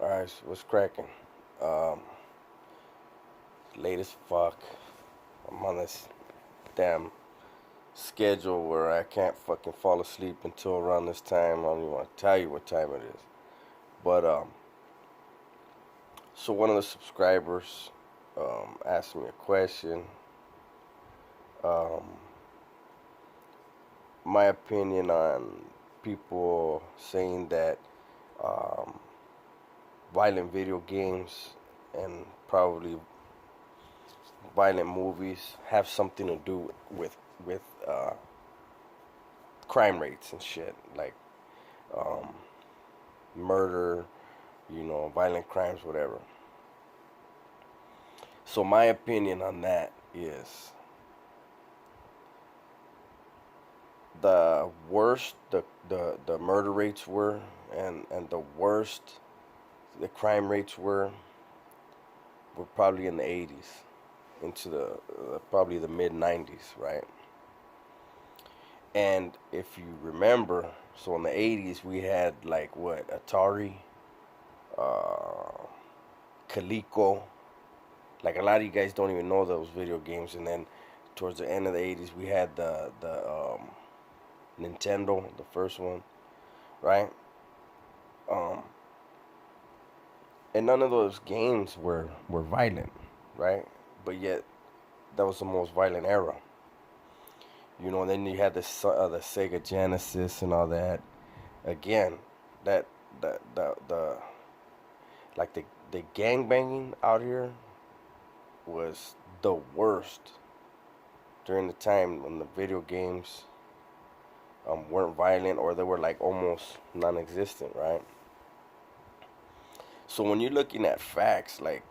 Alright, so what's cracking? Um, Late as fuck. I'm on this damn schedule where I can't fucking fall asleep until around this time. I don't even want to tell you what time it is. But, so one of the subscribers, asked me a question. Um, my opinion on people saying that, um, violent video games and probably violent movies have something to do with crime rates and shit like um, murder, violent crimes, whatever. So my opinion on that is the worst the murder rates were, and the worst the crime rates were probably in the 80s into the probably the mid 90s, right? And if you remember, so in the 80s we had like what, Atari, uh, Coleco. Like a lot of you guys don't even know those video games. And then towards the end of the 80s we had the Nintendo, the first one, right? Um, and none of those games were violent, right? But yet that was the most violent era. Then you had the Sega Genesis and all that. Again, that the like the gang banging out here was the worst during the time when the video games weren't violent, or they were like almost non-existent, right? So when you're looking at facts, like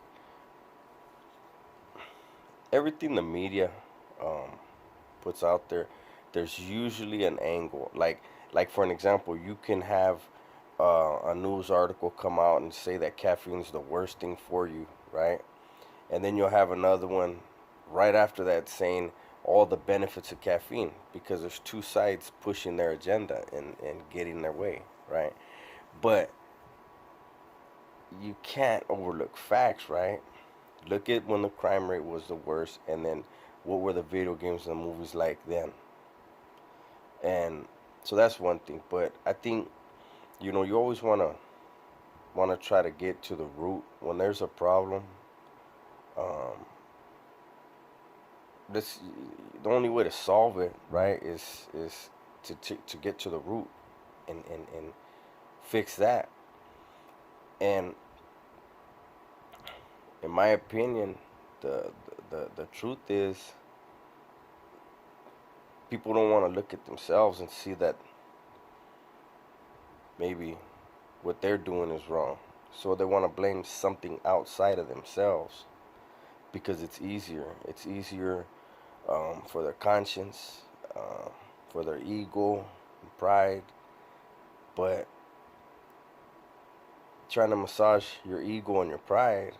everything the media um, puts out there, there's usually an angle. Like for an example, you can have a news article come out and say that caffeine is the worst thing for you, right? And then you'll have another one right after that saying all the benefits of caffeine, because there's two sides pushing their agenda and getting their way, right? But you can't overlook facts, right? Look at when the crime rate was the worst, and then what were the video games and the movies like then? And so that's one thing. But I think you always wanna try to get to the root when there's a problem. Um, this the only way to solve it, right, is to get to the root and fix that. And in my opinion, the truth is people don't want to look at themselves and see that maybe what they're doing is wrong. So they want to blame something outside of themselves because it's easier. It's easier for their conscience, uh, for their ego, and pride. But trying to massage your ego and your pride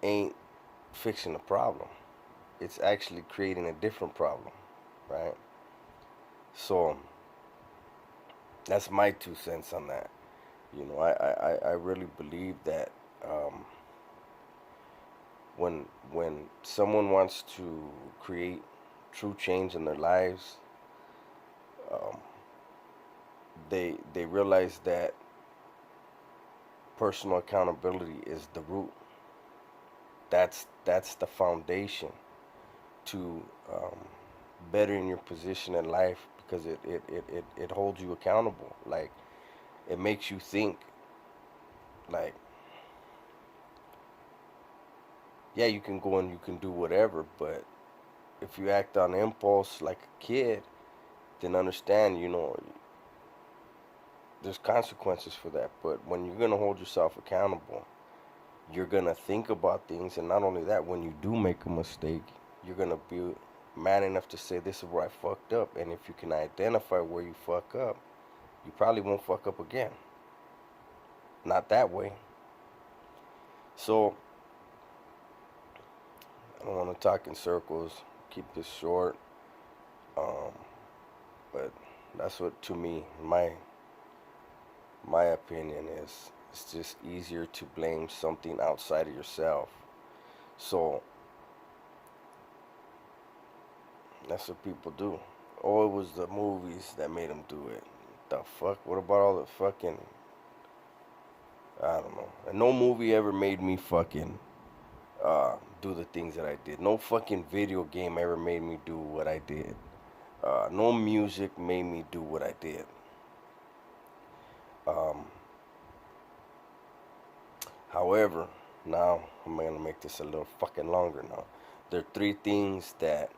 ain't fixing the problem. It's actually creating a different problem, right? So that's my 2 cents on that. I really believe that um, when someone wants to create true change in their lives, um, they realize that personal accountability is the root. That's the foundation to bettering your position in life, because it holds you accountable. Like, it makes you think, like, yeah, you can go and you can do whatever, but if you act on impulse like a kid, then understand, there's consequences for that. But when you're gonna hold yourself accountable, you're gonna think about things, and not only that, when you do make a mistake, you're gonna be man enough to say, this is where I fucked up. And if you can identify where you fuck up, you probably won't fuck up again. Not that way. So I don't want to talk in circles. Keep this short. Um, but that's what, to me, my opinion is It's just easier to blame something outside of yourself. So that's what people do. Oh, it was the movies that made them do it. The fuck? What about all the fucking? I don't know. And no movie ever made me fucking do the things that I did. No fucking video game ever made me do what I did. No music made me do what I did. Um, However, now I'm gonna make this a little fucking longer now. There are three things that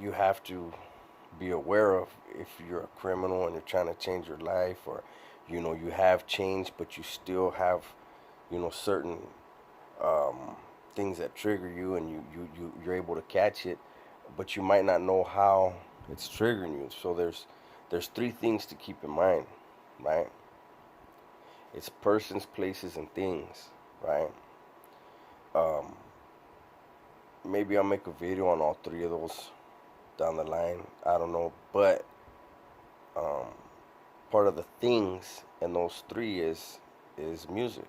you have to be aware of if you're a criminal and you're trying to change your life, or you have changed but you still have certain um, things that trigger you, and you're able to catch it, but you might not know how it's triggering you. So there's three things to keep in mind, right? It's persons, places, and things, right? Um, Maybe I'll make a video on all three of those down the line. I don't know, but um, part of the things in those three is music.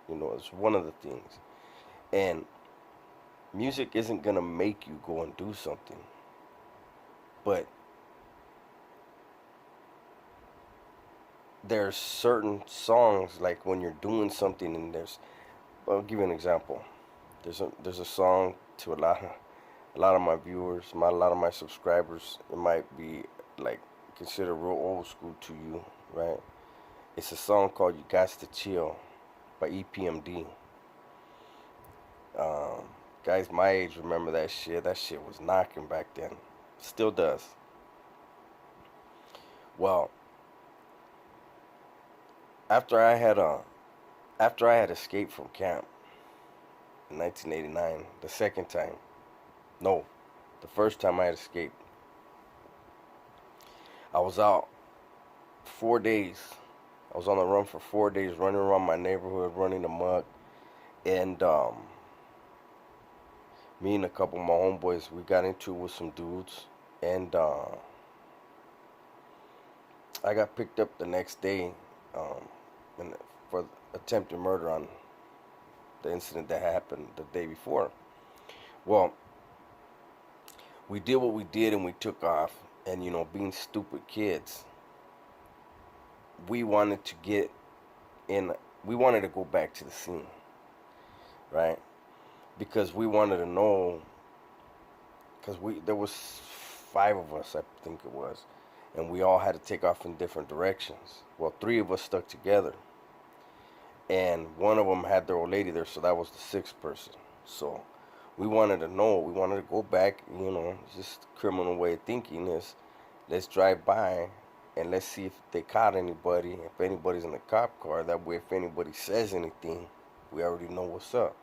It's one of the things, and music isn't gonna make you go and do something, but there's certain songs, like when you're doing something and I'll give you an example. There's a song to a lot of my viewers, a lot of my subscribers. It might be like considered real old school to you, right? It's a song called "You Got to Chill" by EPMD. Um, Guys my age remember that shit. That shit was knocking back then. Still does. Well, after I had escaped from camp in 1989, the second time, no, the first time I had escaped, I was out 4 days. I was on the run for 4 days, running around my neighborhood, running amok, and me and a couple of my homeboys, we got into it with some dudes, and I got picked up the next day, um, for attempted murder on the incident that happened the day before. Well, we did what we did and we took off, and being stupid kids, we wanted to get in. We wanted to go back to the scene, right? Because we wanted to know, because there was five of us, I think it was, and we all had to take off in different directions. Well, three of us stuck together, and one of them had their old lady there, so that was the sixth person. So we wanted to know. We wanted to go back. Just criminal way of thinking is, let's drive by and let's see if they caught anybody. If anybody's in the cop car, that way, if anybody says anything, we already know what's up.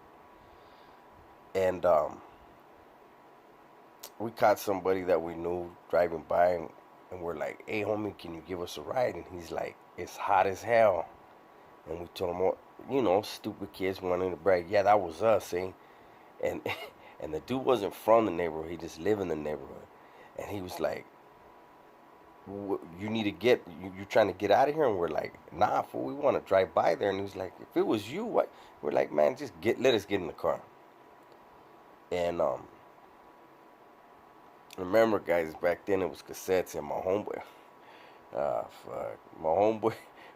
And we caught somebody that we knew driving by, and we're like, "Hey, homie, can you give us a ride?" And he's like, "It's hot as hell." And we told him, "Well, stupid kids wanting to brag. Yeah, that was us, eh?" And and the dude wasn't from the neighborhood. He just lived in the neighborhood. And he was like, "You need to you're trying to get out of here?" And we're like, "Nah, fool, we want to drive by there." And he was like, "If it was you, what?" We're like, "Man, just let us get in the car." And remember, guys, back then it was cassettes, and my homeboy, fuck, my homeboy,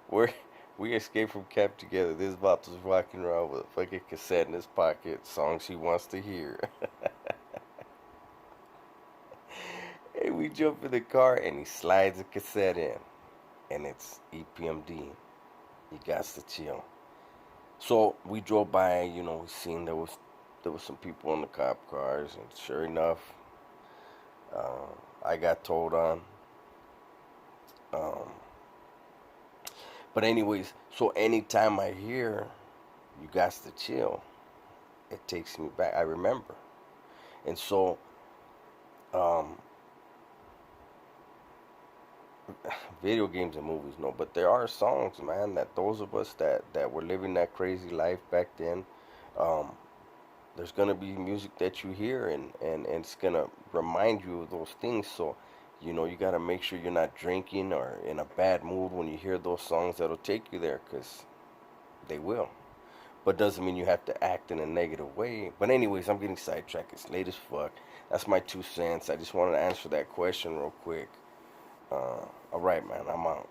we're we escaped from camp together. This Vato was walking around with a fucking cassette in his pocket, songs he wants to hear. And we jump in the car, and he slides a cassette in, and it's EPMD. You got to chill. So we drove by, we seen there was some people in the cop cars, and sure enough, I got told on. Um, but anyways, so anytime I hear "You got to chill," it takes me back. I remember, and so um, video games and movies, no, but there are songs, man, that those of us that were living that crazy life back then, um, there's gonna be music that you hear, and it's gonna remind you of those things. So You know, you got to make sure you're not drinking or in a bad mood when you hear those songs that'll take you there, because they will. But doesn't mean you have to act in a negative way. But anyways, I'm getting sidetracked. It's late as fuck. That's my 2 cents. I just wanted to answer that question real quick. All right, man. I'm out.